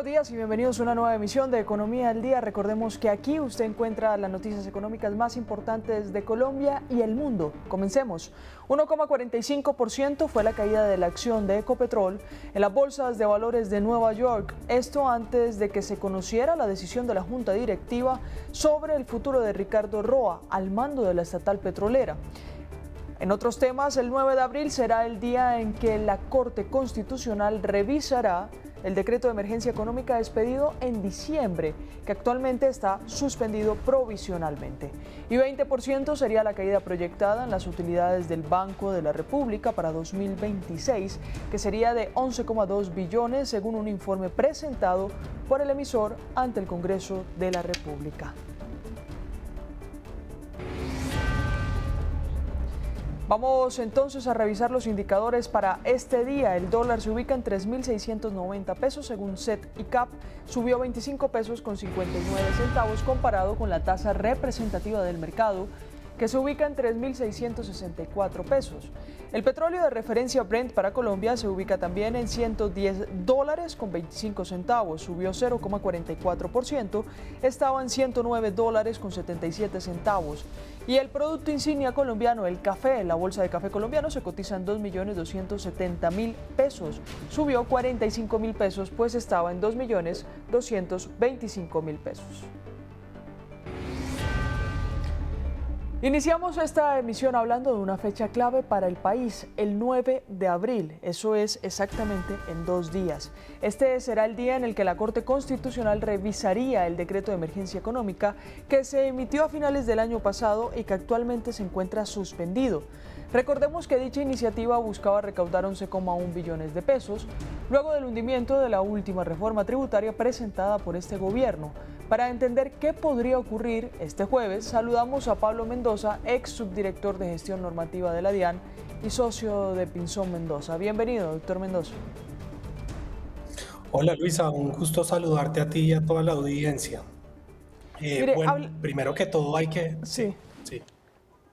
Buenos días y bienvenidos a una nueva emisión de Economía al Día. Recordemos que aquí usted encuentra las noticias económicas más importantes de Colombia y el mundo. Comencemos. 1,45% fue la caída de la acción de Ecopetrol en las bolsas de valores de Nueva York. Esto antes de que se conociera la decisión de la Junta Directiva sobre el futuro de Ricardo Roa al mando de la estatal petrolera. En otros temas, el 9 de abril será el día en que la Corte Constitucional revisará el decreto de emergencia económica expedido en diciembre, que actualmente está suspendido provisionalmente. Y 20% sería la caída proyectada en las utilidades del Banco de la República para 2026, que sería de 11,2 billones según un informe presentado por el emisor ante el Congreso de la República. Vamos entonces a revisar los indicadores para este día. El dólar se ubica en 3.690 pesos según SET y CAP. Subió 25 pesos con 59 centavos comparado con la tasa representativa del mercado, que se ubica en 3.664 pesos. El petróleo de referencia Brent para Colombia se ubica también en $110 con 25 centavos, subió 0,44%, estaba en $109 con 77 centavos. Y el producto insignia colombiano, el café, la bolsa de café colombiano se cotiza en 2.270.000 pesos, subió 45.000 pesos, pues estaba en 2.225.000 pesos. Iniciamos esta emisión hablando de una fecha clave para el país, el 9 de abril, eso es exactamente en 2 días. Este será el día en el que la Corte Constitucional revisaría el decreto de emergencia económica que se emitió a finales del año pasado y que actualmente se encuentra suspendido. Recordemos que dicha iniciativa buscaba recaudar 11,1 billones de pesos, luego del hundimiento de la última reforma tributaria presentada por este gobierno. Para entender qué podría ocurrir este jueves, saludamos a Pablo Mendoza, ex subdirector de gestión normativa de la DIAN y socio de Pinzón Mendoza. Bienvenido, doctor Mendoza. Hola Luisa, un gusto saludarte a ti y a toda la audiencia. Mire, Primero que todo hay que... Sí. Sí,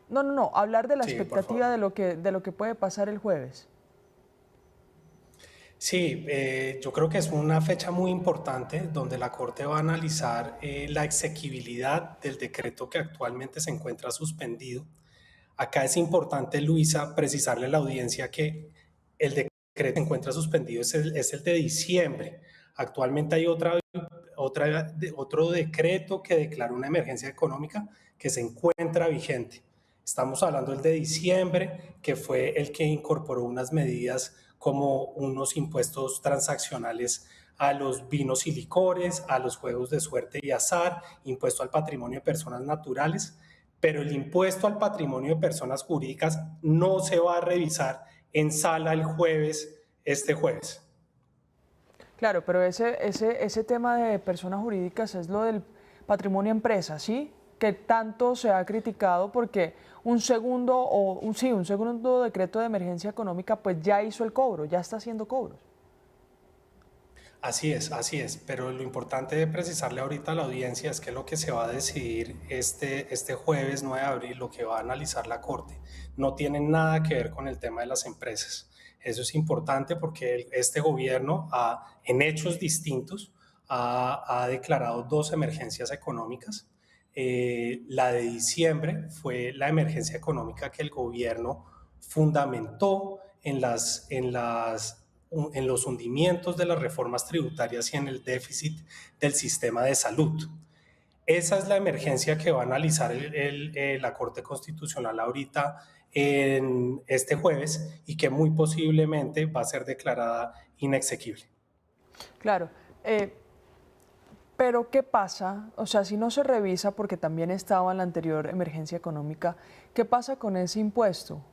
No, hablar de la sí, por expectativa favor. de lo que puede pasar el jueves. Sí, yo creo que es una fecha muy importante donde la Corte va a analizar la exequibilidad del decreto que actualmente se encuentra suspendido. Acá es importante, Luisa, precisarle a la audiencia que el decreto que se encuentra suspendido es el de diciembre. Actualmente hay otro decreto que declara una emergencia económica que se encuentra vigente. Estamos hablando del de diciembre, que fue el que incorporó unas medidas como unos impuestos transaccionales a los vinos y licores, a los juegos de suerte y azar, impuesto al patrimonio de personas naturales, pero el impuesto al patrimonio de personas jurídicas no se va a revisar en sala este jueves. Claro, pero ese tema de personas jurídicas es lo del patrimonio empresa, ¿sí? Que tanto se ha criticado porque un segundo decreto de emergencia económica pues ya hizo el cobro, ya está haciendo cobros. Así es, pero lo importante de precisarle ahorita a la audiencia es que lo que se va a decidir este jueves 9 de abril, lo que va a analizar la Corte, no tiene nada que ver con el tema de las empresas. Eso es importante porque este gobierno, en hechos distintos, ha declarado 2 emergencias económicas. La de diciembre fue la emergencia económica que el gobierno fundamentó en los hundimientos de las reformas tributarias y en el déficit del sistema de salud. Esa es la emergencia que va a analizar la Corte Constitucional ahorita en este jueves y que muy posiblemente va a ser declarada inexequible. Claro, pero ¿qué pasa? O sea, si no se revisa, porque también estaba en la anterior emergencia económica, ¿qué pasa con ese impuesto?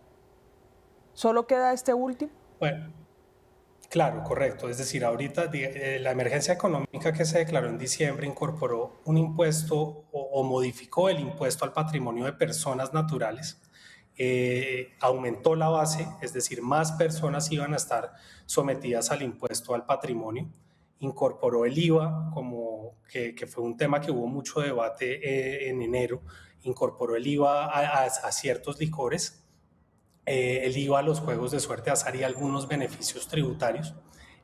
¿Solo queda este último? Bueno, claro, correcto. Es decir, ahorita la emergencia económica que se declaró en diciembre incorporó un impuesto o modificó el impuesto al patrimonio de personas naturales, aumentó la base, es decir, más personas iban a estar sometidas al impuesto al patrimonio, incorporó el IVA, que fue un tema que hubo mucho debate en enero, incorporó el IVA a ciertos licores, el IVA a los juegos de suerte, azar y algunos beneficios tributarios.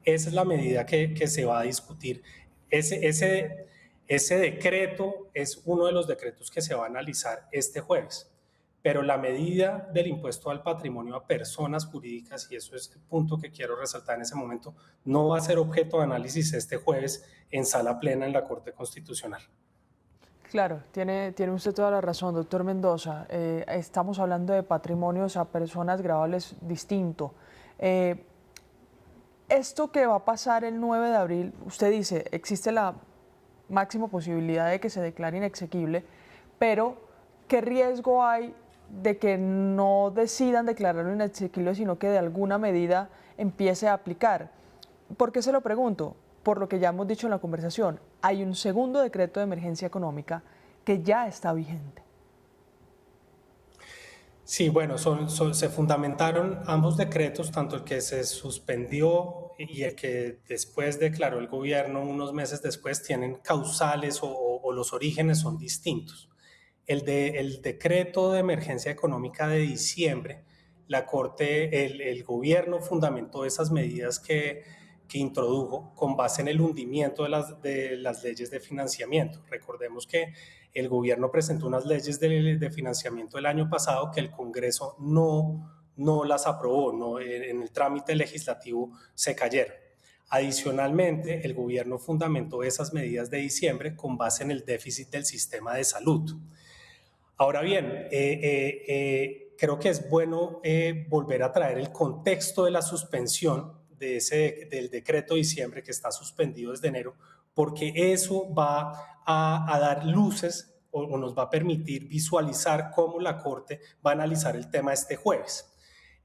Esa es la medida que se va a discutir Ese, ese, ese decreto es uno de los decretos que se va a analizar este jueves, pero la medida del impuesto al patrimonio a personas jurídicas, y eso es el punto que quiero resaltar en ese momento, no va a ser objeto de análisis este jueves en sala plena en la Corte Constitucional. Claro, tiene usted toda la razón, doctor Mendoza. Estamos hablando de patrimonios a personas gravables distinto. Esto que va a pasar el 9 de abril, usted dice, existe la máxima posibilidad de que se declare inexequible, pero ¿qué riesgo hay de que no decidan declararlo inexequible, sino que de alguna medida empiece a aplicar? ¿Por qué se lo pregunto? Por lo que ya hemos dicho en la conversación, hay un segundo decreto de emergencia económica que ya está vigente. Sí, bueno, se fundamentaron ambos decretos, tanto el que se suspendió y el que después declaró el gobierno unos meses después, tienen causales o los orígenes son distintos. El decreto de emergencia económica de diciembre, la Corte, el gobierno fundamentó esas medidas que introdujo con base en el hundimiento de las leyes de financiamiento. Recordemos que el gobierno presentó unas leyes de financiamiento el año pasado que el Congreso no las aprobó, no, en el trámite legislativo se cayeron. Adicionalmente, el gobierno fundamentó esas medidas de diciembre con base en el déficit del sistema de salud. Ahora bien, creo que es bueno volver a traer el contexto de la suspensión del decreto de diciembre que está suspendido desde enero, porque eso va a dar luces o nos va a permitir visualizar cómo la Corte va a analizar el tema este jueves.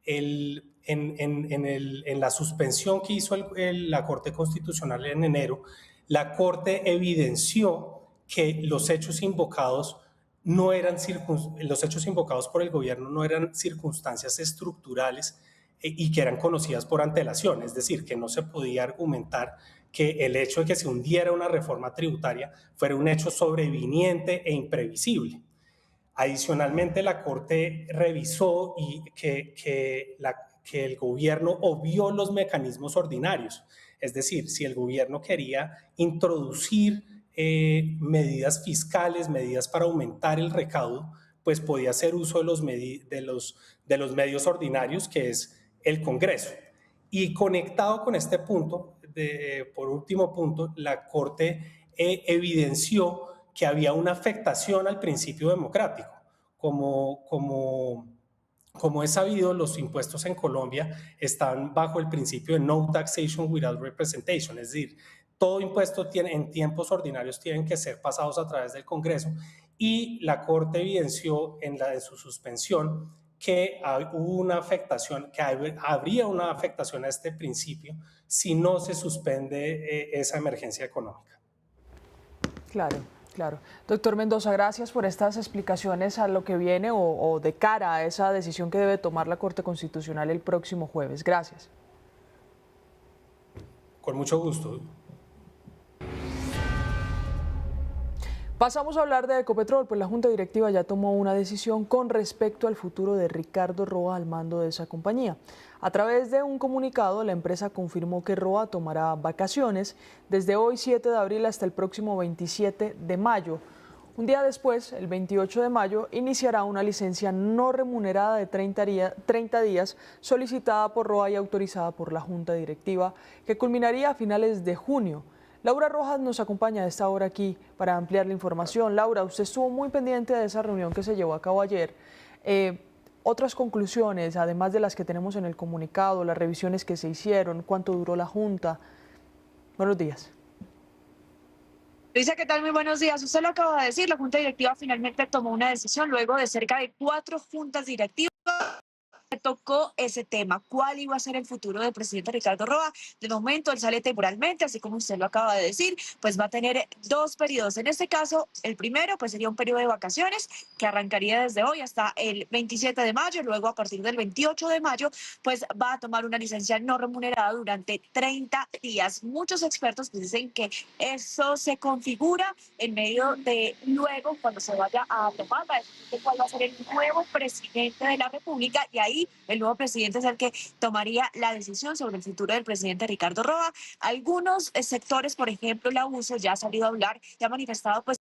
En la suspensión que hizo la Corte Constitucional en enero, la Corte evidenció que los hechos invocados por el gobierno no eran circunstancias estructurales y que eran conocidas por antelación, es decir, que no se podía argumentar que el hecho de que se hundiera una reforma tributaria fuera un hecho sobreviniente e imprevisible. Adicionalmente, la Corte revisó que el gobierno obvió los mecanismos ordinarios, es decir, si el gobierno quería introducir medidas fiscales, medidas para aumentar el recaudo, pues podía hacer uso de los medios ordinarios, que es el Congreso. Y conectado con este punto, por último punto, la Corte evidenció que había una afectación al principio democrático. Como es sabido, los impuestos en Colombia están bajo el principio de no taxation without representation, es decir, todo impuesto en tiempos ordinarios tienen que ser pasados a través del Congreso, y la Corte evidenció en su suspensión que hubo una afectación, que habría una afectación a este principio si no se suspende esa emergencia económica. Claro. Claro. Doctor Mendoza, gracias por estas explicaciones a lo que viene o de cara a esa decisión que debe tomar la Corte Constitucional el próximo jueves. Gracias. Con mucho gusto. Pasamos a hablar de Ecopetrol, pues la Junta Directiva ya tomó una decisión con respecto al futuro de Ricardo Roa al mando de esa compañía. A través de un comunicado, la empresa confirmó que Roa tomará vacaciones desde hoy 7 de abril hasta el próximo 27 de mayo. Un día después, el 28 de mayo, iniciará una licencia no remunerada de 30 días solicitada por Roa y autorizada por la Junta Directiva, que culminaría a finales de junio. Laura Rojas nos acompaña a esta hora aquí para ampliar la información. Laura, usted estuvo muy pendiente de esa reunión que se llevó a cabo ayer. Otras conclusiones, además de las que tenemos en el comunicado, las revisiones que se hicieron, cuánto duró la Junta. Buenos días. Luisa, ¿qué tal? Muy buenos días. Usted lo acaba de decir, la Junta Directiva finalmente tomó una decisión luego de cerca de 4 juntas directivas. Tocó ese tema, cuál iba a ser el futuro del presidente Ricardo Roa. De momento él sale temporalmente, así como usted lo acaba de decir, pues va a tener 2 periodos. En este caso, el primero pues sería un periodo de vacaciones que arrancaría desde hoy hasta el 27 de mayo, luego a partir del 28 de mayo pues va a tomar una licencia no remunerada durante 30 días. Muchos expertos pues dicen que eso se configura en medio de luego cuando se vaya a tomar la decisión de cuál va a ser el nuevo presidente de la República, y ahí y el nuevo presidente es el que tomaría la decisión sobre el futuro del presidente Ricardo Roa. Algunos sectores, por ejemplo, la USO ya ha salido a hablar y ha manifestado pues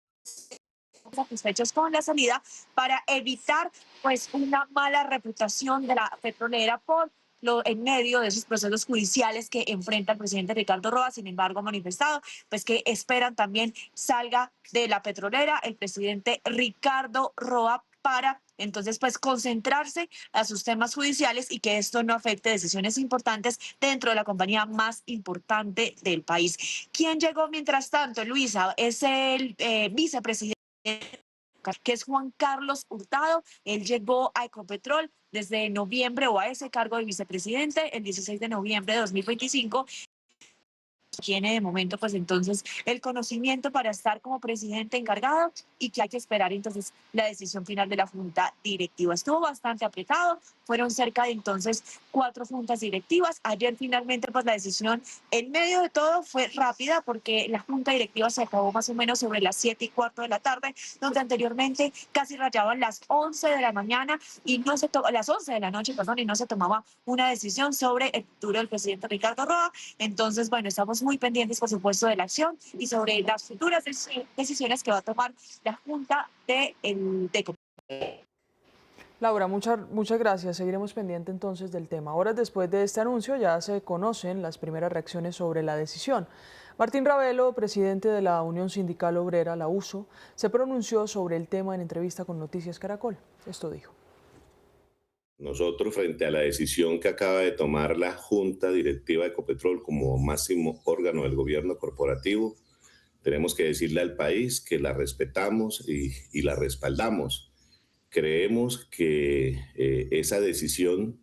satisfechos con la salida para evitar pues una mala reputación de la petrolera por en medio de esos procesos judiciales que enfrenta el presidente Ricardo Roa. Sin embargo, ha manifestado pues que esperan también salga de la petrolera el presidente Ricardo Roa para entonces pues concentrarse a sus temas judiciales y que esto no afecte decisiones importantes dentro de la compañía más importante del país. ¿Quién llegó mientras tanto, Luisa? Es el vicepresidente, que es Juan Carlos Hurtado. Él llegó a Ecopetrol desde noviembre o a ese cargo de vicepresidente el 16 de noviembre de 2025. Tiene de momento pues entonces el conocimiento para estar como presidente encargado y que hay que esperar entonces la decisión final de la junta directiva. Estuvo bastante apretado, fueron cerca de entonces 4 juntas directivas. Ayer finalmente pues la decisión en medio de todo fue rápida porque la junta directiva se acabó más o menos sobre las 7:15 de la tarde, donde anteriormente casi rayaban las 11 de la mañana y no se las 11 de la noche, perdón, y no se tomaba una decisión sobre el futuro del presidente Ricardo Roa. Entonces, bueno, estamos muy pendientes, por supuesto, de la acción y sobre las futuras decisiones que va a tomar la Junta de Ecopetrol. Laura, muchas gracias. Seguiremos pendiente entonces del tema. Horas después de este anuncio ya se conocen las primeras reacciones sobre la decisión. Martín Ravelo, presidente de la Unión Sindical Obrera, la USO, se pronunció sobre el tema en entrevista con Noticias Caracol. Esto dijo. Nosotros, frente a la decisión que acaba de tomar la Junta Directiva de Ecopetrol como máximo órgano del gobierno corporativo, tenemos que decirle al país que la respetamos y la respaldamos. Creemos que esa decisión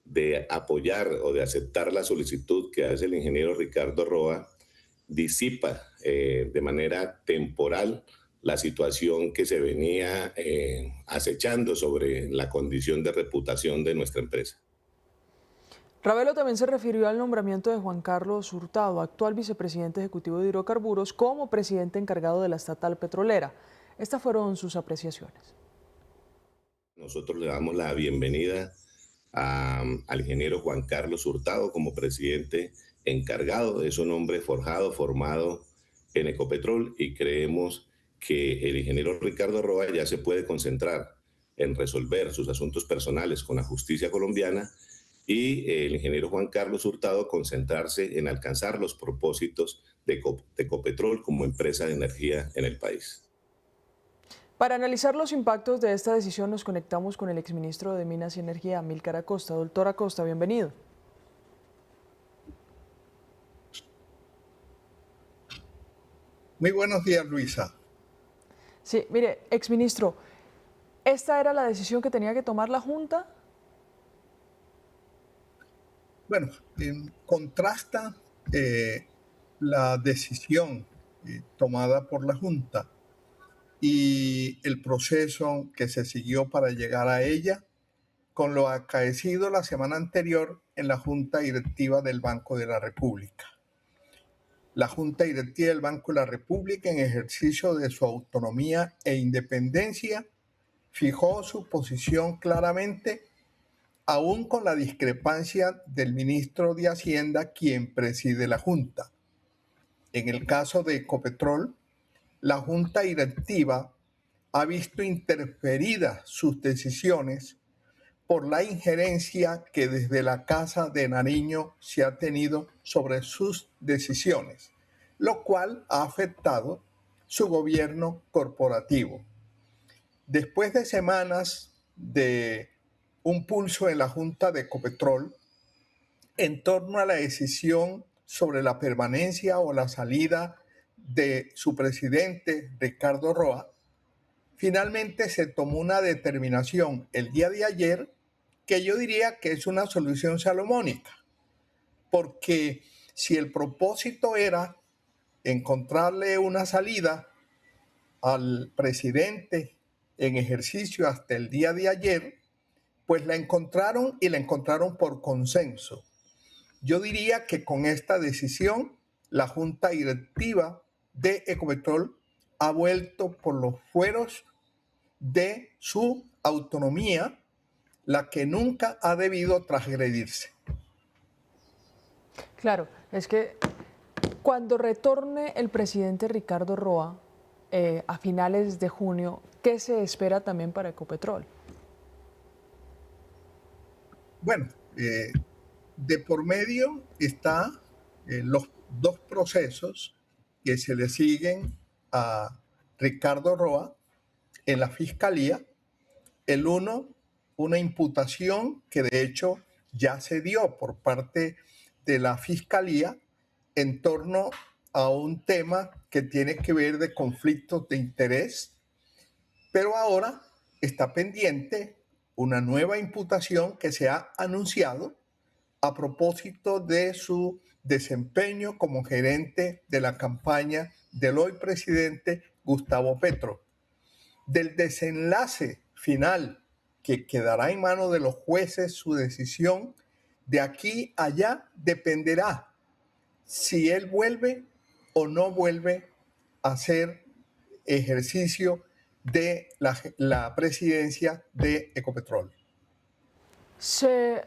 de apoyar o de aceptar la solicitud que hace el ingeniero Ricardo Roa disipa de manera temporal la situación que se venía acechando sobre la condición de reputación de nuestra empresa. Ravelo también se refirió al nombramiento de Juan Carlos Hurtado, actual vicepresidente ejecutivo de Hidrocarburos, como presidente encargado de la estatal petrolera. Estas fueron sus apreciaciones. Nosotros le damos la bienvenida al ingeniero Juan Carlos Hurtado como presidente encargado. Es un hombre forjado, formado en Ecopetrol, y creemos que el ingeniero Ricardo Roa ya se puede concentrar en resolver sus asuntos personales con la justicia colombiana y el ingeniero Juan Carlos Hurtado concentrarse en alcanzar los propósitos de Ecopetrol como empresa de energía en el país. Para analizar los impactos de esta decisión nos conectamos con el exministro de Minas y Energía, Amílcar Acosta. Doctor Acosta, bienvenido. Muy buenos días, Luisa. Sí, mire, exministro, ¿esta era la decisión que tenía que tomar la Junta? Bueno, contrasta la decisión tomada por la Junta y el proceso que se siguió para llegar a ella con lo acaecido la semana anterior en la Junta Directiva del Banco de la República. La Junta Directiva del Banco de la República, en ejercicio de su autonomía e independencia, fijó su posición claramente, aún con la discrepancia del ministro de Hacienda, quien preside la Junta. En el caso de Ecopetrol, la Junta Directiva ha visto interferidas sus decisiones por la injerencia que desde la Casa de Nariño se ha tenido sobre sus decisiones, lo cual ha afectado su gobierno corporativo. Después de semanas de un pulso en la Junta de Ecopetrol en torno a la decisión sobre la permanencia o la salida de su presidente, Ricardo Roa, finalmente se tomó una determinación el día de ayer que yo diría que es una solución salomónica, porque si el propósito era encontrarle una salida al presidente en ejercicio hasta el día de ayer, pues la encontraron y la encontraron por consenso. Yo diría que con esta decisión la Junta Directiva de Ecopetrol ha vuelto por los fueros de su autonomía, la que nunca ha debido transgredirse. Claro, es que cuando retorne el presidente Ricardo Roa a finales de junio, ¿qué se espera también para Ecopetrol? Bueno, de por medio están los dos procesos que se le siguen a Ricardo Roa en la Fiscalía. El uno, una imputación que de hecho ya se dio por parte de la Fiscalía en torno a un tema que tiene que ver de conflictos de interés, pero ahora está pendiente una nueva imputación que se ha anunciado a propósito de su desempeño como gerente de la campaña del hoy presidente Gustavo Petro. Del desenlace final, que quedará en manos de los jueces su decisión, de aquí a allá dependerá si él vuelve o no vuelve a hacer ejercicio de la presidencia de Ecopetrol. ¿Se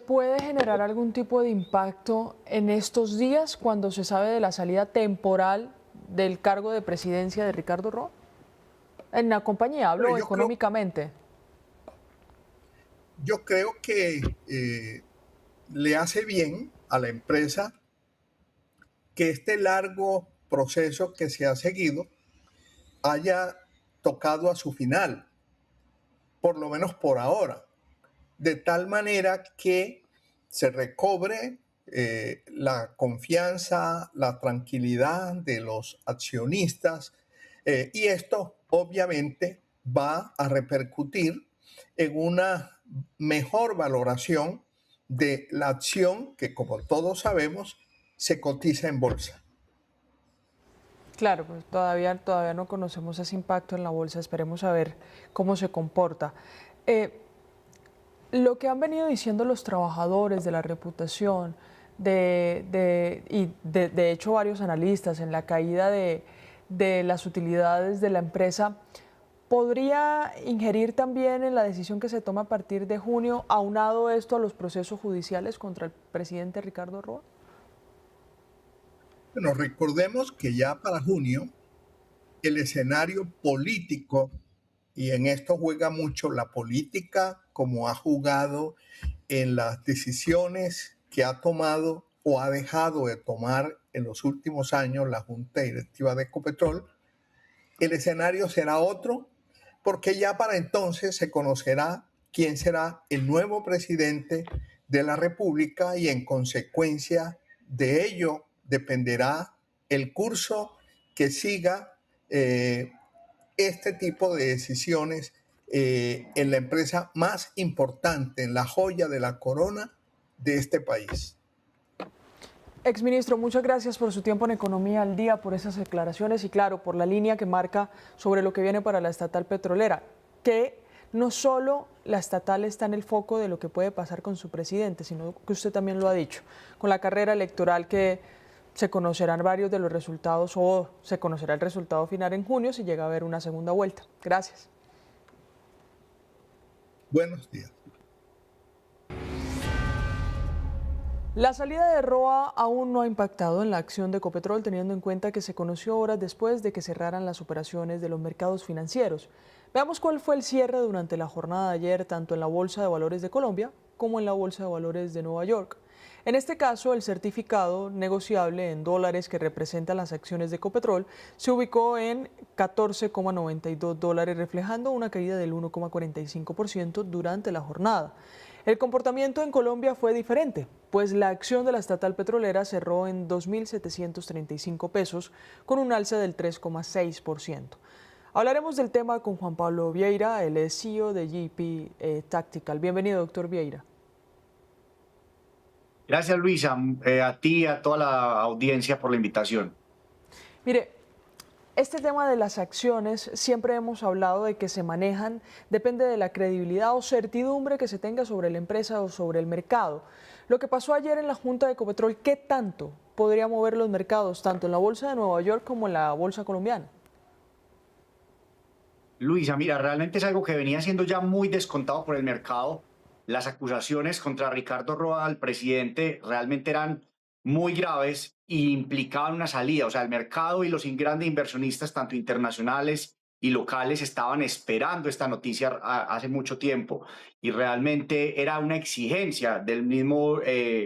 puede generar algún tipo de impacto en estos días cuando se sabe de la salida temporal del cargo de presidencia de Ricardo Roa? En la compañía, hablo económicamente. Yo creo que le hace bien a la empresa que este largo proceso que se ha seguido haya tocado a su final, por lo menos por ahora, de tal manera que se recobre la confianza, la tranquilidad de los accionistas, y esto obviamente va a repercutir en una mejor valoración de la acción que, como todos sabemos, se cotiza en bolsa. Claro, pues todavía no conocemos ese impacto en la bolsa, esperemos a ver cómo se comporta. Lo que han venido diciendo los trabajadores de la reputación, de hecho varios analistas en la caída de las utilidades de la empresa, ¿podría ingerir también en la decisión que se toma a partir de junio, aunado esto a los procesos judiciales contra el presidente Ricardo Roa? Bueno, recordemos que ya para junio el escenario político, y en esto juega mucho la política, como ha jugado en las decisiones que ha tomado o ha dejado de tomar en los últimos años la Junta Directiva de Ecopetrol, el escenario será otro, porque ya para entonces se conocerá quién será el nuevo presidente de la República y en consecuencia de ello dependerá el curso que siga este tipo de decisiones en la empresa más importante, en la joya de la corona de este país. Exministro, muchas gracias por su tiempo en Economía al Día, por esas declaraciones y claro, por la línea que marca sobre lo que viene para la estatal petrolera, que no solo la estatal está en el foco de lo que puede pasar con su presidente, sino que usted también lo ha dicho, con la carrera electoral que se conocerán varios de los resultados o se conocerá el resultado final en junio si llega a haber una segunda vuelta. Gracias. Buenos días. La salida de Roa aún no ha impactado en la acción de Ecopetrol, teniendo en cuenta que se conoció horas después de que cerraran las operaciones de los mercados financieros. Veamos cuál fue el cierre durante la jornada de ayer, tanto en la Bolsa de Valores de Colombia como en la Bolsa de Valores de Nueva York. En este caso, el certificado negociable en dólares que representa las acciones de Ecopetrol se ubicó en $14,92, reflejando una caída del 1,45% durante la jornada. El comportamiento en Colombia fue diferente, pues la acción de la estatal petrolera cerró en 2.735 pesos con un alza del 3,6%. Hablaremos del tema con Juan Pablo Vieira, el CEO de GP Tactical. Bienvenido, doctor Vieira. Gracias, Luisa, a ti y a toda la audiencia por la invitación. Mire, este tema de las acciones siempre hemos hablado de que se manejan, depende de la credibilidad o certidumbre que se tenga sobre la empresa o sobre el mercado. Lo que pasó ayer en la Junta de Ecopetrol, ¿qué tanto podría mover los mercados, tanto en la Bolsa de Nueva York como en la Bolsa colombiana? Luisa, mira, realmente es algo que venía siendo ya muy descontado por el mercado las acusaciones contra Ricardo Roa, el presidente, realmente eran muy graves e implicaban una salida. O sea, el mercado y los grandes inversionistas, tanto internacionales y locales, estaban esperando esta noticia hace mucho tiempo y realmente era una exigencia del mismo,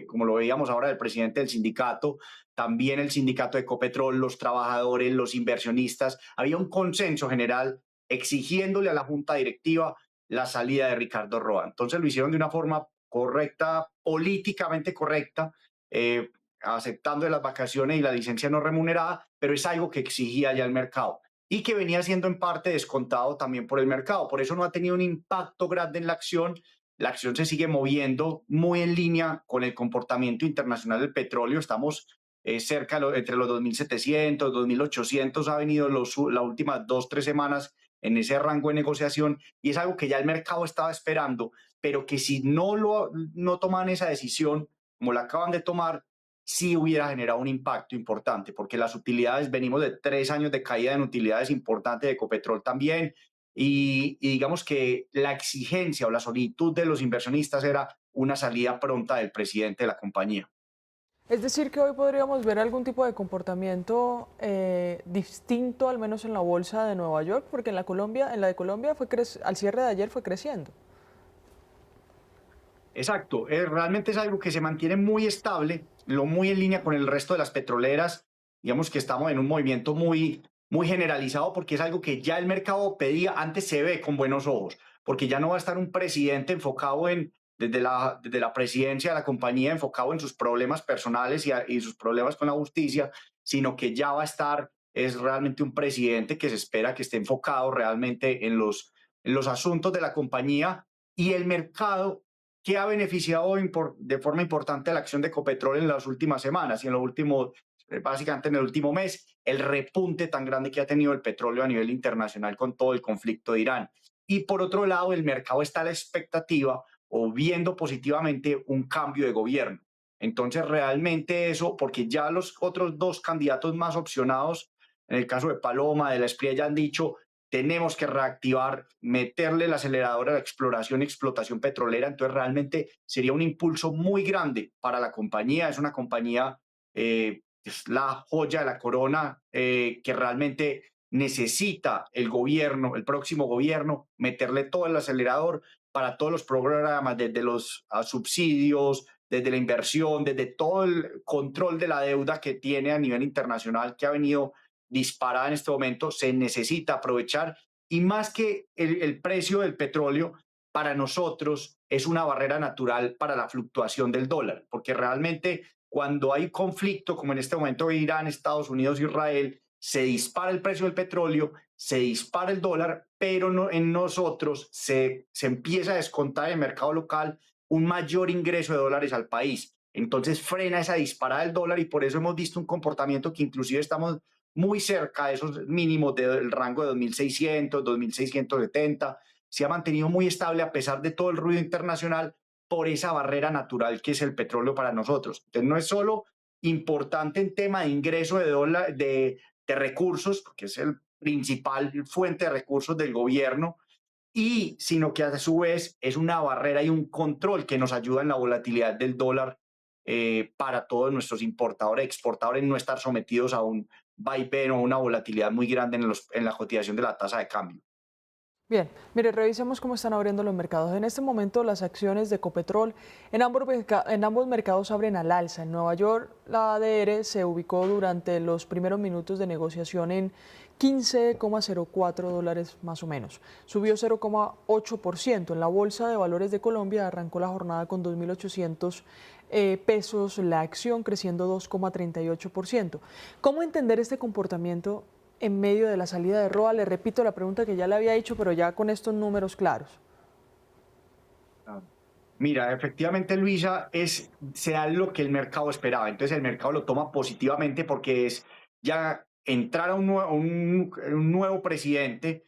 como lo veíamos ahora, del presidente del sindicato, también el sindicato de Ecopetrol, los trabajadores, los inversionistas. Había un consenso general exigiéndole a la junta directiva la salida de Ricardo Roa. Entonces lo hicieron de una forma correcta, políticamente correcta, aceptando las vacaciones y la licencia no remunerada, pero es algo que exigía ya el mercado y que venía siendo en parte descontado también por el mercado. Por eso no ha tenido un impacto grande en la acción. La acción se sigue moviendo muy en línea con el comportamiento internacional del petróleo. Estamos cerca entre los 2.700, 2.800 ha venido las últimas 2-3 semanas en ese rango de negociación y es algo que ya el mercado estaba esperando, pero que si no toman esa decisión, como la acaban de tomar, sí hubiera generado un impacto importante, porque las utilidades, venimos de 3 años de caída en utilidades importantes de Ecopetrol también, y digamos que la exigencia o la solitud de los inversionistas era una salida pronta del presidente de la compañía. Es decir, que hoy podríamos ver algún tipo de comportamiento distinto, al menos en la bolsa de Nueva York, porque en la de Colombia al cierre de ayer fue creciendo. Exacto, realmente es algo que se mantiene muy estable, muy en línea con el resto de las petroleras. Digamos que estamos en un movimiento muy generalizado porque es algo que ya el mercado pedía, antes se ve con buenos ojos, porque ya no va a estar un presidente enfocado desde la presidencia de la compañía, enfocado en sus problemas personales y sus problemas con la justicia, sino que ya va a estar, es realmente un presidente que se espera que esté enfocado realmente en los asuntos de la compañía y el mercado, que ha beneficiado de forma importante la acción de Ecopetrol en las últimas semanas y básicamente en el último mes, el repunte tan grande que ha tenido el petróleo a nivel internacional con todo el conflicto de Irán. Y por otro lado, el mercado está a la expectativa o viendo positivamente un cambio de gobierno. Entonces, realmente eso, porque ya los otros 2 candidatos más opcionados, en el caso de Paloma, de la Espriella, ya han dicho, tenemos que reactivar, meterle el acelerador a la exploración y explotación petrolera. Entonces, realmente sería un impulso muy grande para la compañía. Es una compañía, es la joya de la corona, que realmente necesita el gobierno, el próximo gobierno, meterle todo el acelerador para todos los programas, desde los subsidios, desde la inversión, desde todo el control de la deuda que tiene a nivel internacional, que ha venido disparada en este momento. Se necesita aprovechar, y más que el precio del petróleo, para nosotros es una barrera natural para la fluctuación del dólar, porque realmente cuando hay conflicto, como en este momento Irán, Estados Unidos, Israel, se dispara el precio del petróleo, se dispara el dólar, pero no, en nosotros se empieza a descontar en el mercado local un mayor ingreso de dólares al país. Entonces frena esa disparada del dólar y por eso hemos visto un comportamiento que inclusive estamos muy cerca de esos mínimos del rango de 2.600, 2.670. Se ha mantenido muy estable a pesar de todo el ruido internacional por esa barrera natural que es el petróleo para nosotros. Entonces no es solo importante en tema de ingreso de recursos, porque es el principal fuente de recursos del gobierno, sino que a su vez es una barrera y un control que nos ayuda en la volatilidad del dólar, para todos nuestros importadores, exportadores, no estar sometidos a un vaivén o una volatilidad muy grande en la cotización de la tasa de cambio. Bien, mire, revisemos cómo están abriendo los mercados. En este momento las acciones de Ecopetrol en ambos mercados abren al alza. En Nueva York la ADR se ubicó durante los primeros minutos de negociación en 15,04 dólares más o menos. Subió 0,8%. En la Bolsa de Valores de Colombia arrancó la jornada con 2.800 pesos la acción, creciendo 2,38%. ¿Cómo entender este comportamiento en medio de la salida de Roa? Le repito la pregunta que ya le había hecho, pero ya con estos números claros. Mira, efectivamente, Luisa, se da lo que el mercado esperaba. Entonces el mercado lo toma positivamente porque es ya entrar a un nuevo presidente,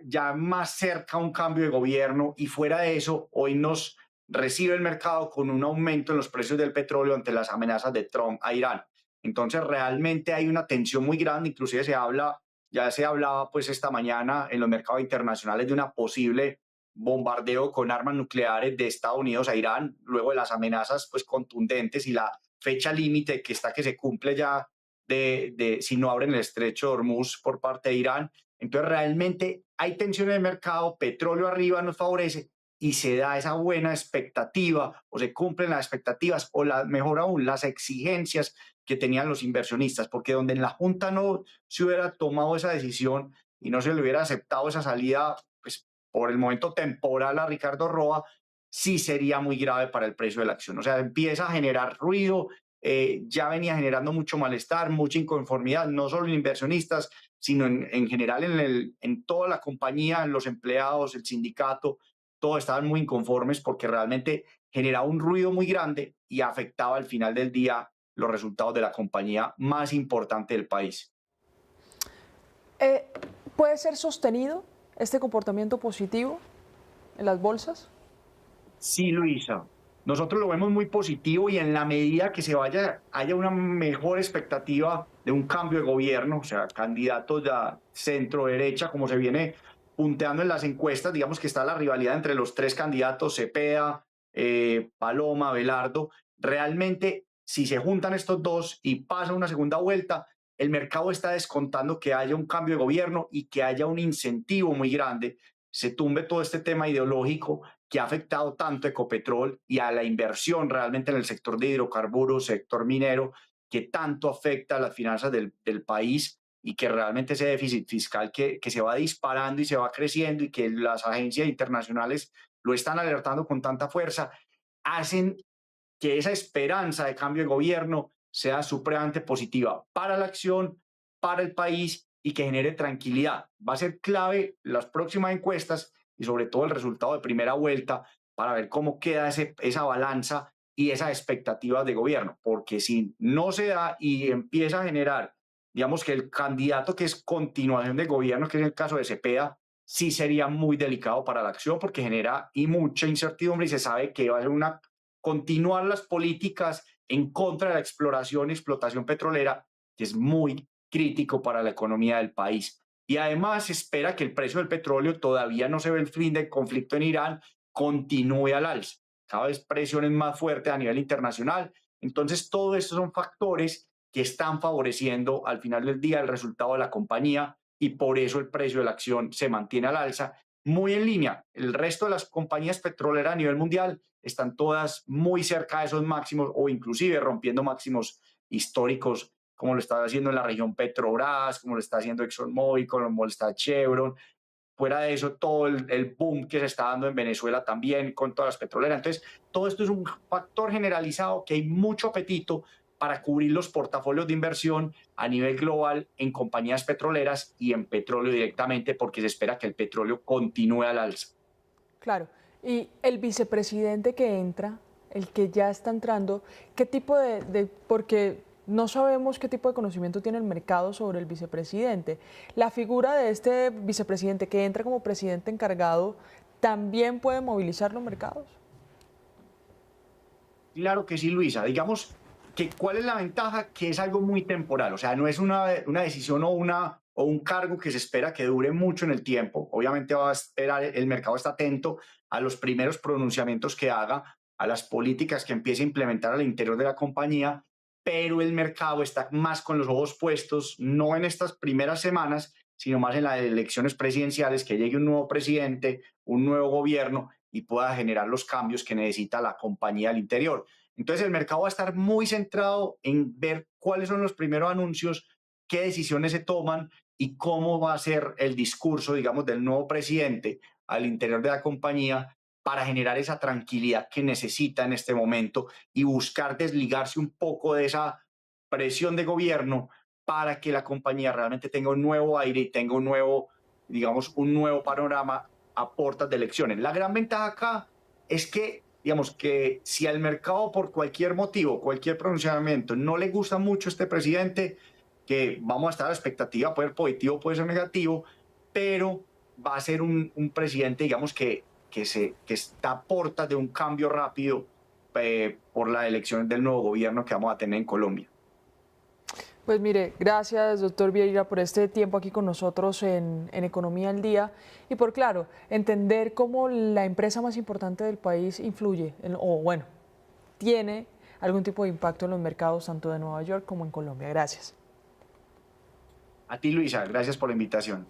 ya más cerca a un cambio de gobierno, y fuera de eso, hoy nos recibe el mercado con un aumento en los precios del petróleo ante las amenazas de Trump a Irán. Entonces realmente hay una tensión muy grande, inclusive ya se hablaba pues esta mañana en los mercados internacionales de una posible bombardeo con armas nucleares de Estados Unidos a Irán, luego de las amenazas pues, contundentes y la fecha límite que se cumple ya de si no abren el estrecho de Hormuz por parte de Irán. Entonces realmente hay tensión en el mercado, petróleo arriba nos favorece y se da esa buena expectativa o se cumplen las expectativas o mejor aún las exigencias que tenían los inversionistas, porque donde en la Junta no se hubiera tomado esa decisión y no se le hubiera aceptado esa salida, pues por el momento temporal a Ricardo Roa, sí sería muy grave para el precio de la acción. O sea, empieza a generar ruido, ya venía generando mucho malestar, mucha inconformidad, no solo en inversionistas, sino en general en toda la compañía, en los empleados, el sindicato, todos estaban muy inconformes porque realmente generaba un ruido muy grande y afectaba al final del día los resultados de la compañía más importante del país. ¿Puede ser sostenido este comportamiento positivo en las bolsas? Sí, Luisa. Nosotros lo vemos muy positivo y en la medida que haya una mejor expectativa de un cambio de gobierno, o sea, candidatos de centro-derecha, como se viene punteando en las encuestas, digamos que está la rivalidad entre los tres candidatos, Cepeda, Paloma, Abelardo. Realmente, si se juntan estos dos y pasa una segunda vuelta, el mercado está descontando que haya un cambio de gobierno y que haya un incentivo muy grande, se tumbe todo este tema ideológico que ha afectado tanto a Ecopetrol y a la inversión realmente en el sector de hidrocarburos, sector minero, que tanto afecta a las finanzas del país y que realmente ese déficit fiscal que se va disparando y se va creciendo y que las agencias internacionales lo están alertando con tanta fuerza, hacen que esa esperanza de cambio de gobierno sea supremamente positiva para la acción, para el país y que genere tranquilidad. Va a ser clave las próximas encuestas y sobre todo el resultado de primera vuelta para ver cómo queda esa balanza y esas expectativas de gobierno, porque si no se da y empieza a generar, digamos que el candidato que es continuación de gobierno, que es el caso de Cepeda, sí sería muy delicado para la acción porque genera y mucha incertidumbre y se sabe que va a ser continuar las políticas en contra de la exploración y explotación petrolera, que es muy crítico para la economía del país. Y además se espera que el precio del petróleo, todavía no se ve el fin del conflicto en Irán, continúe al alza. Cada vez presiones más fuertes a nivel internacional. Entonces, todos estos son factores que están favoreciendo al final del día el resultado de la compañía y por eso el precio de la acción se mantiene al alza, muy en línea. El resto de las compañías petroleras a nivel mundial están todas muy cerca de esos máximos o inclusive rompiendo máximos históricos, como lo está haciendo en la región Petrobras, como lo está haciendo ExxonMobil, como lo está Chevron. Fuera de eso, todo el boom que se está dando en Venezuela también con todas las petroleras. Entonces, todo esto es un factor generalizado que hay mucho apetito para cubrir los portafolios de inversión a nivel global en compañías petroleras y en petróleo directamente, porque se espera que el petróleo continúe al alza. Claro. Y el vicepresidente que entra, el que ya está entrando, ¿qué tipo porque no sabemos qué tipo de conocimiento tiene el mercado sobre el vicepresidente? La figura de este vicepresidente que entra como presidente encargado, ¿también puede movilizar los mercados? Claro que sí, Luisa. Digamos que ¿cuál es la ventaja? Que es algo muy temporal, o sea, no es una decisión o un cargo que se espera que dure mucho en el tiempo. Obviamente va a esperar, el mercado está atento a los primeros pronunciamientos que haga, a las políticas que empiece a implementar al interior de la compañía, pero el mercado está más con los ojos puestos, no en estas primeras semanas, sino más en las elecciones presidenciales, que llegue un nuevo presidente, un nuevo gobierno y pueda generar los cambios que necesita la compañía al interior. Entonces el mercado va a estar muy centrado en ver cuáles son los primeros anuncios, qué decisiones se toman y cómo va a ser el discurso, digamos, del nuevo presidente al interior de la compañía para generar esa tranquilidad que necesita en este momento y buscar desligarse un poco de esa presión de gobierno para que la compañía realmente tenga un nuevo aire y tenga un nuevo panorama a puertas de elecciones. La gran ventaja acá es que, digamos, que si al mercado por cualquier motivo, cualquier pronunciamiento no le gusta mucho este presidente, que vamos a estar a la expectativa, puede ser positivo, puede ser negativo, pero va a ser un presidente, digamos, que está a puertas de un cambio rápido por la elección del nuevo gobierno que vamos a tener en Colombia. Pues mire, gracias doctor Vieira por este tiempo aquí con nosotros en Economía al Día y por, claro, entender cómo la empresa más importante del país influye, o bueno, tiene algún tipo de impacto en los mercados tanto de Nueva York como en Colombia. Gracias. A ti, Luisa, gracias por la invitación.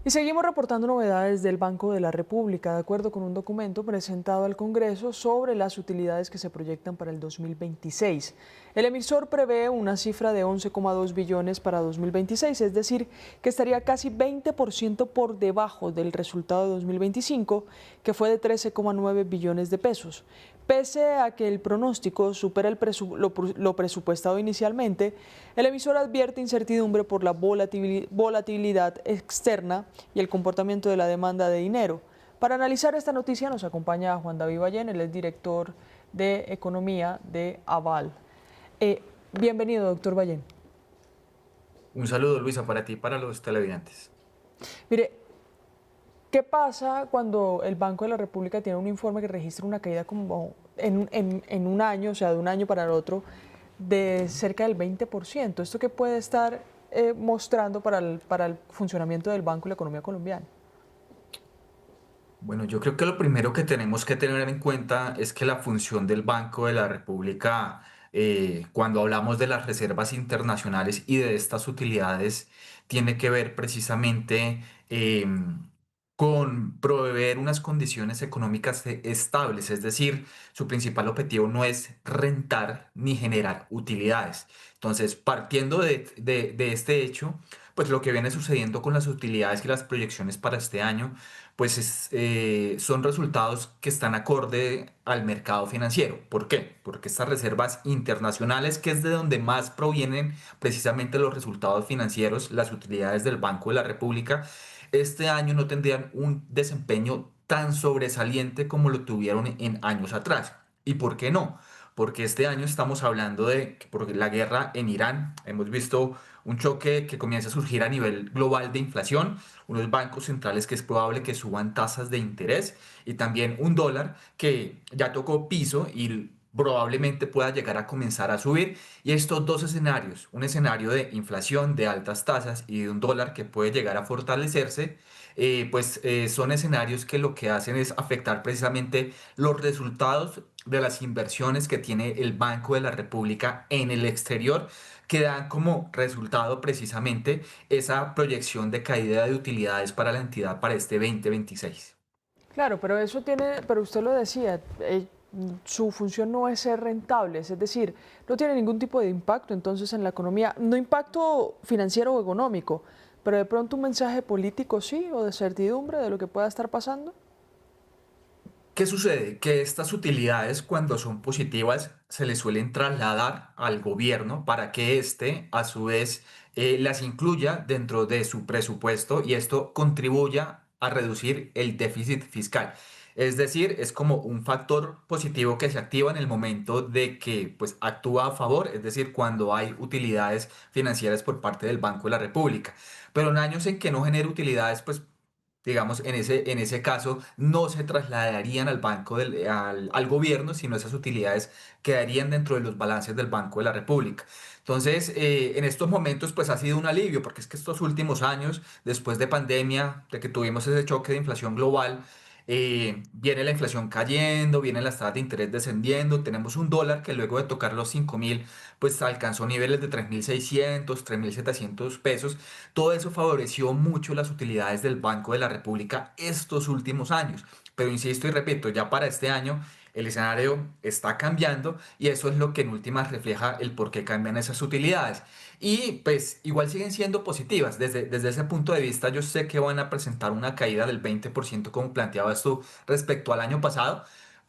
Y seguimos reportando novedades del Banco de la República, de acuerdo con un documento presentado al Congreso sobre las utilidades que se proyectan para el 2026. El emisor prevé una cifra de 11,2 billones para 2026, es decir, que estaría casi 20% por debajo del resultado de 2025, que fue de 13,9 billones de pesos. Pese a que el pronóstico supera lo presupuestado inicialmente, el emisor advierte incertidumbre por la volatilidad externa y el comportamiento de la demanda de dinero. Para analizar esta noticia nos acompaña Juan David Ballén, él es director de Economía de Aval. Bienvenido, doctor Ballén. Un saludo, Luisa, para ti y para los televidentes. Mire, ¿qué pasa cuando el Banco de la República tiene un informe que registra una caída como en un año, o sea, de un año para el otro, de cerca del 20%? ¿Esto qué puede estar mostrando para el funcionamiento del banco y la economía colombiana? Bueno, yo creo que lo primero que tenemos que tener en cuenta es que la función del Banco de la República, cuando hablamos de las reservas internacionales y de estas utilidades, tiene que ver precisamente con proveer unas condiciones económicas estables, es decir, su principal objetivo no es rentar ni generar utilidades. Entonces, partiendo de este hecho, pues lo que viene sucediendo con las utilidades y las proyecciones para este año, pues son resultados que están acorde al mercado financiero. ¿Por qué? Porque estas reservas internacionales, que es de donde más provienen precisamente los resultados financieros, las utilidades del Banco de la República, este año no tendrían un desempeño tan sobresaliente como lo tuvieron en años atrás. ¿Y por qué no? Porque este año estamos hablando de que por la guerra en Irán hemos visto un choque que comienza a surgir a nivel global de inflación, unos bancos centrales que es probable que suban tasas de interés y también un dólar que ya tocó piso y probablemente pueda llegar a comenzar a subir. Y estos dos escenarios, un escenario de inflación de altas tasas y de un dólar que puede llegar a fortalecerse, son escenarios que lo que hacen es afectar precisamente los resultados de las inversiones que tiene el Banco de la República en el exterior, que dan como resultado precisamente esa proyección de caída de utilidades para la entidad para este 2026. Claro, pero eso tiene, pero usted lo decía, su función no es ser rentables, es decir, no tiene ningún tipo de impacto entonces en la economía, no impacto financiero o económico, pero de pronto un mensaje político sí, o de certidumbre de lo que pueda estar pasando. ¿Qué sucede? Que estas utilidades, cuando son positivas, se les suelen trasladar al gobierno para que éste, a su vez, las incluya dentro de su presupuesto y esto contribuya a reducir el déficit fiscal. Es decir, es como un factor positivo que se activa en el momento de que pues, actúa a favor, es decir, cuando hay utilidades financieras por parte del Banco de la República. Pero en años en que no genera utilidades, pues digamos, en ese caso, no se trasladarían al al gobierno, sino esas utilidades quedarían dentro de los balances del Banco de la República. Entonces, en estos momentos, pues ha sido un alivio, porque es que estos últimos años, después de pandemia, de que tuvimos ese choque de inflación global, viene la inflación cayendo, vienen las tasas de interés descendiendo, tenemos un dólar que luego de tocar los 5.000, pues alcanzó niveles de 3.600, 3.700 pesos. Todo eso favoreció mucho las utilidades del Banco de la República estos últimos años. Pero insisto y repito, ya para este año el escenario está cambiando y eso es lo que en últimas refleja el por qué cambian esas utilidades. Y pues igual siguen siendo positivas. Desde ese punto de vista yo sé que van a presentar una caída del 20% como planteabas tú respecto al año pasado,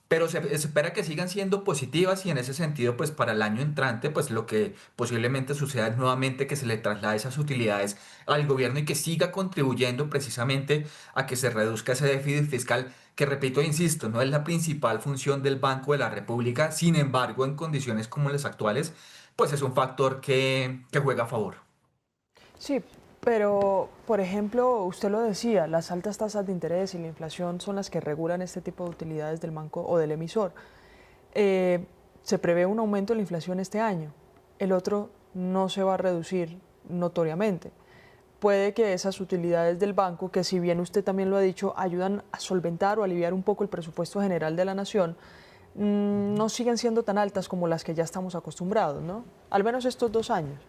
pero se espera que sigan siendo positivas y en ese sentido, pues para el año entrante, pues lo que posiblemente suceda es nuevamente que se le traslade esas utilidades al gobierno y que siga contribuyendo precisamente a que se reduzca ese déficit fiscal, que repito e insisto, no es la principal función del Banco de la República, sin embargo, en condiciones como las actuales, pues es un factor que juega a favor. Sí, pero por ejemplo, usted lo decía, las altas tasas de interés y la inflación son las que regulan este tipo de utilidades del banco o del emisor. se prevé un aumento de la inflación este año, el otro no se va a reducir notoriamente. Puede que esas utilidades del banco, que si bien usted también lo ha dicho, ayudan a solventar o aliviar un poco el presupuesto general de la nación, no siguen siendo tan altas como las que ya estamos acostumbrados, ¿no? Al menos estos 2 años.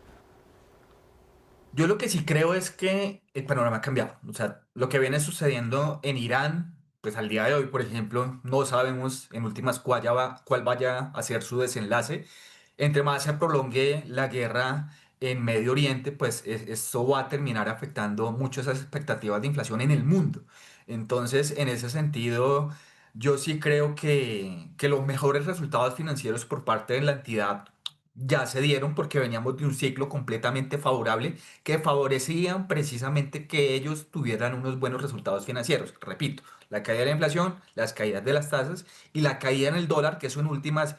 Yo lo que sí creo es que el panorama ha cambiado. O sea, lo que viene sucediendo en Irán, pues al día de hoy, por ejemplo, no sabemos en últimas cuál vaya a ser su desenlace. Entre más se prolongue la guerra en Medio Oriente, pues esto va a terminar afectando mucho esas expectativas de inflación en el mundo. Entonces, en ese sentido, yo sí creo que los mejores resultados financieros por parte de la entidad ya se dieron porque veníamos de un ciclo completamente favorable que favorecían precisamente que ellos tuvieran unos buenos resultados financieros. Repito, la caída de la inflación, las caídas de las tasas y la caída en el dólar, que eso en últimas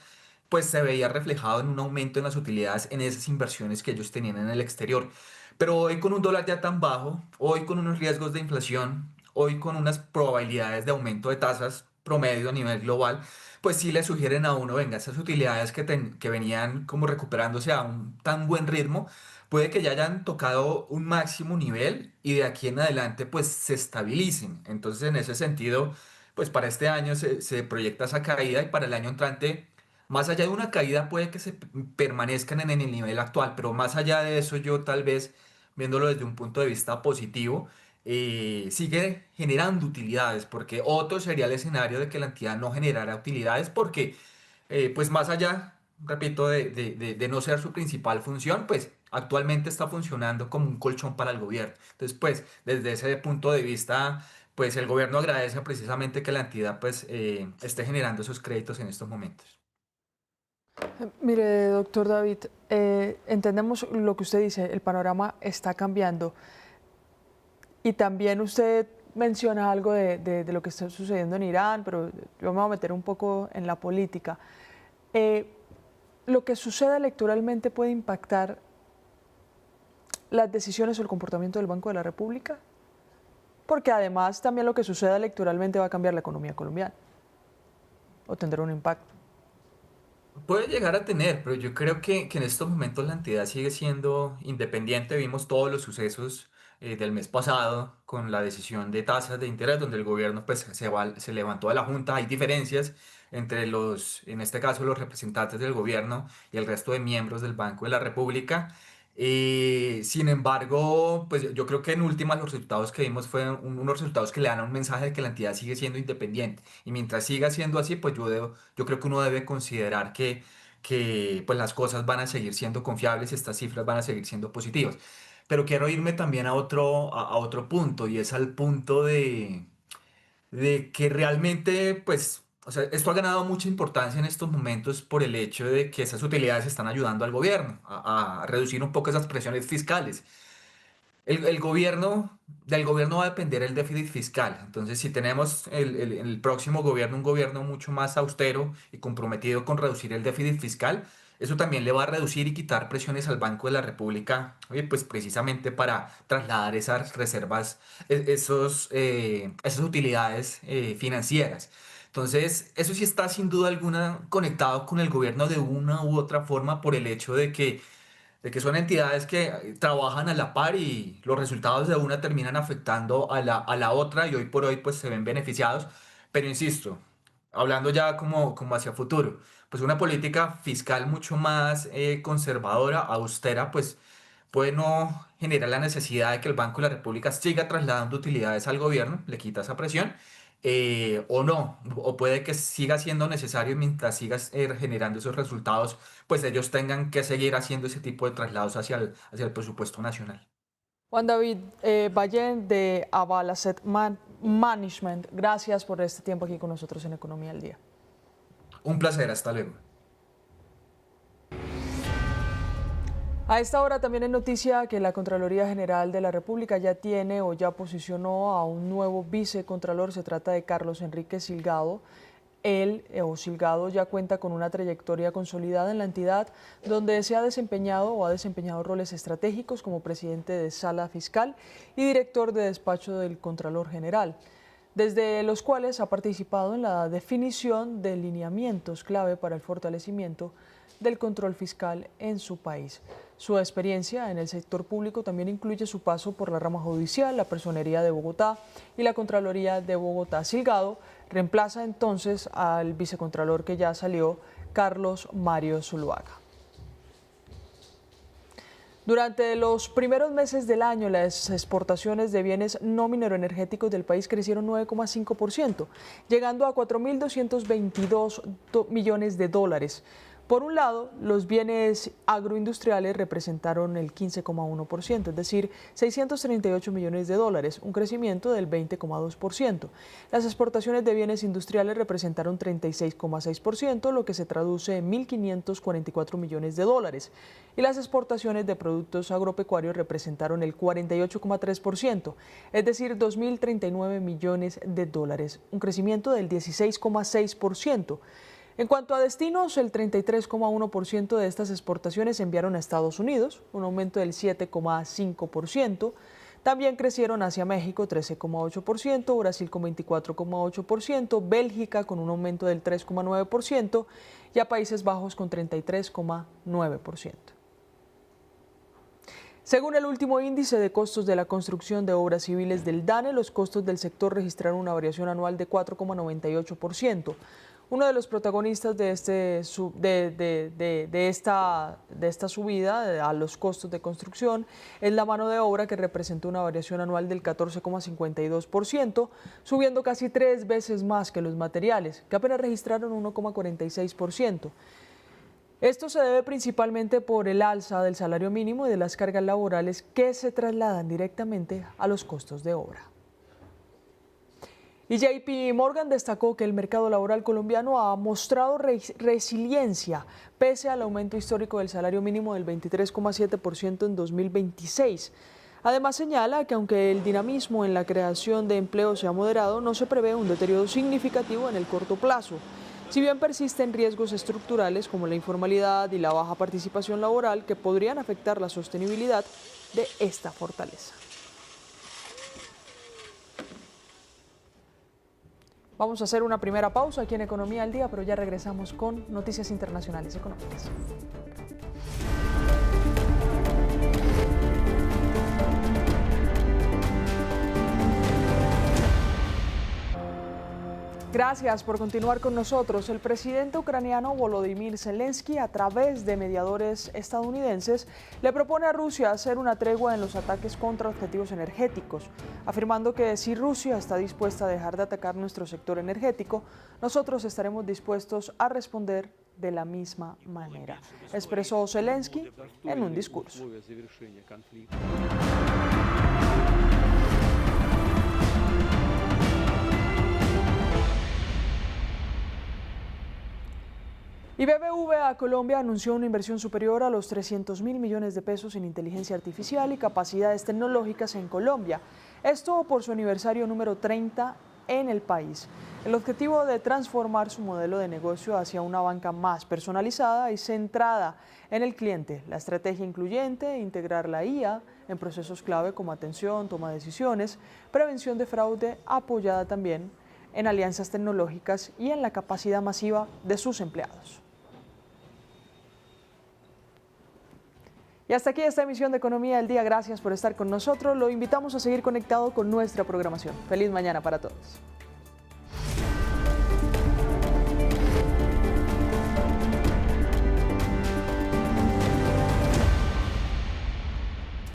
pues se veía reflejado en un aumento en las utilidades en esas inversiones que ellos tenían en el exterior. Pero hoy con un dólar ya tan bajo, hoy con unos riesgos de inflación, hoy con unas probabilidades de aumento de tasas promedio a nivel global, pues sí le sugieren a uno, venga, esas utilidades que venían como recuperándose a un tan buen ritmo, puede que ya hayan tocado un máximo nivel y de aquí en adelante pues se estabilicen. Entonces en ese sentido, pues para este año se proyecta esa caída y para el año entrante, más allá de una caída puede que permanezcan en el nivel actual, pero más allá de eso yo tal vez viéndolo desde un punto de vista positivo, sigue generando utilidades, porque otro sería el escenario de que la entidad no generara utilidades, porque pues más allá, repito, de no ser su principal función, pues actualmente está funcionando como un colchón para el gobierno. Entonces, pues desde ese punto de vista, pues el gobierno agradece precisamente que la entidad pues esté generando esos créditos en estos momentos. Mire, doctor David, entendemos lo que usted dice, el panorama está cambiando y también usted menciona algo de lo que está sucediendo en Irán, pero yo me voy a meter un poco en la política. ¿Lo que sucede electoralmente puede impactar las decisiones o el comportamiento del Banco de la República? Porque además también lo que suceda electoralmente va a cambiar la economía colombiana o tendrá un impacto. Puede llegar a tener, pero yo creo que en estos momentos la entidad sigue siendo independiente. Vimos todos los sucesos del mes pasado con la decisión de tasas de interés, donde el gobierno pues, se levantó de la junta. Hay diferencias entre en este caso, los representantes del gobierno y el resto de miembros del Banco de la República. Sin embargo, pues yo creo que en últimas los resultados que vimos fueron unos resultados que le dan un mensaje de que la entidad sigue siendo independiente. Y mientras siga siendo así, pues yo creo que uno debe considerar que pues las cosas van a seguir siendo confiables y estas cifras van a seguir siendo positivas. Pero quiero irme también a otro punto y es al punto de que realmente, pues, o sea, esto ha ganado mucha importancia en estos momentos por el hecho de que esas utilidades están ayudando al gobierno a reducir un poco esas presiones fiscales. Del gobierno va a depender el déficit fiscal. Entonces, si tenemos el próximo gobierno, un gobierno mucho más austero y comprometido con reducir el déficit fiscal, eso también le va a reducir y quitar presiones al Banco de la República, pues precisamente para trasladar esas reservas, esas utilidades financieras. Entonces, eso sí está sin duda alguna conectado con el gobierno de una u otra forma por el hecho de que son entidades que trabajan a la par y los resultados de una terminan afectando a la otra y hoy por hoy pues se ven beneficiados. Pero insisto, hablando ya como hacia futuro, pues una política fiscal mucho más conservadora, austera, pues puede no generar la necesidad de que el Banco de la República siga trasladando utilidades al gobierno, le quita esa presión, o no, o puede que siga siendo necesario mientras sigas generando esos resultados, pues ellos tengan que seguir haciendo ese tipo de traslados hacia el presupuesto nacional. Juan David Ballén de Aval Asset Management, gracias por este tiempo aquí con nosotros en Economía al Día. Un placer, hasta luego. A esta hora también es noticia que la Contraloría General de la República ya tiene o ya posicionó a un nuevo vicecontralor. Se trata de Carlos Enrique Silgado. Él o Silgado ya cuenta con una trayectoria consolidada en la entidad donde se ha desempeñado o ha desempeñado roles estratégicos como presidente de Sala Fiscal y director de despacho del Contralor General. desde los cuales ha participado en la definición de lineamientos clave para el fortalecimiento del control fiscal en su país. Su experiencia en el sector público también incluye su paso por la rama judicial, la Personería de Bogotá y la Contraloría de Bogotá. Silgado reemplaza entonces al vicecontralor que ya salió, Carlos Mario Zuluaga. Durante los primeros meses del año, las exportaciones de bienes no mineroenergéticos del país crecieron 9,5%, llegando a 4.222 millones de dólares. Por un lado, los bienes agroindustriales representaron el 15,1%, es decir, 638 millones de dólares, un crecimiento del 20,2%. Las exportaciones de bienes industriales representaron 36,6%, lo que se traduce en 1.544 millones de dólares. Y las exportaciones de productos agropecuarios representaron el 48,3%, es decir, 2.039 millones de dólares, un crecimiento del 16,6%. En cuanto a destinos, el 33,1% de estas exportaciones se enviaron a Estados Unidos, un aumento del 7,5%. También crecieron hacia México 13,8%, Brasil con 24,8%, Bélgica con un aumento del 3,9% y a Países Bajos con 33,9%. Según el último índice de costos de la construcción de obras civiles del DANE, los costos del sector registraron una variación anual de 4,98%. Uno de los protagonistas de esta subida a los costos de construcción es la mano de obra, que representó una variación anual del 14,52%, subiendo casi 3 veces más que los materiales, que apenas registraron 1,46%. Esto se debe principalmente por el alza del salario mínimo y de las cargas laborales que se trasladan directamente a los costos de obra. Y JP Morgan destacó que el mercado laboral colombiano ha mostrado resiliencia pese al aumento histórico del salario mínimo del 23,7% en 2026. Además señala que aunque el dinamismo en la creación de empleo se ha moderado, no se prevé un deterioro significativo en el corto plazo. Si bien persisten riesgos estructurales como la informalidad y la baja participación laboral que podrían afectar la sostenibilidad de esta fortaleza. Vamos a hacer una primera pausa aquí en Economía al Día, pero ya regresamos con noticias internacionales económicas. Gracias por continuar con nosotros. El presidente ucraniano Volodymyr Zelensky, a través de mediadores estadounidenses, le propone a Rusia hacer una tregua en los ataques contra objetivos energéticos, afirmando que si Rusia está dispuesta a dejar de atacar nuestro sector energético, nosotros estaremos dispuestos a responder de la misma manera, expresó Zelensky en un discurso. Y BBVA Colombia anunció una inversión superior a los 300.000 millones de pesos en inteligencia artificial y capacidades tecnológicas en Colombia. Esto por su aniversario número 30 en el país. El objetivo de transformar su modelo de negocio hacia una banca más personalizada y centrada en el cliente. La estrategia incluyente integrar la IA en procesos clave como atención, toma de decisiones, prevención de fraude, apoyada también en alianzas tecnológicas y en la capacidad masiva de sus empleados. Y hasta aquí esta emisión de Economía del Día. Gracias por estar con nosotros. Lo invitamos a seguir conectado con nuestra programación. Feliz mañana para todos.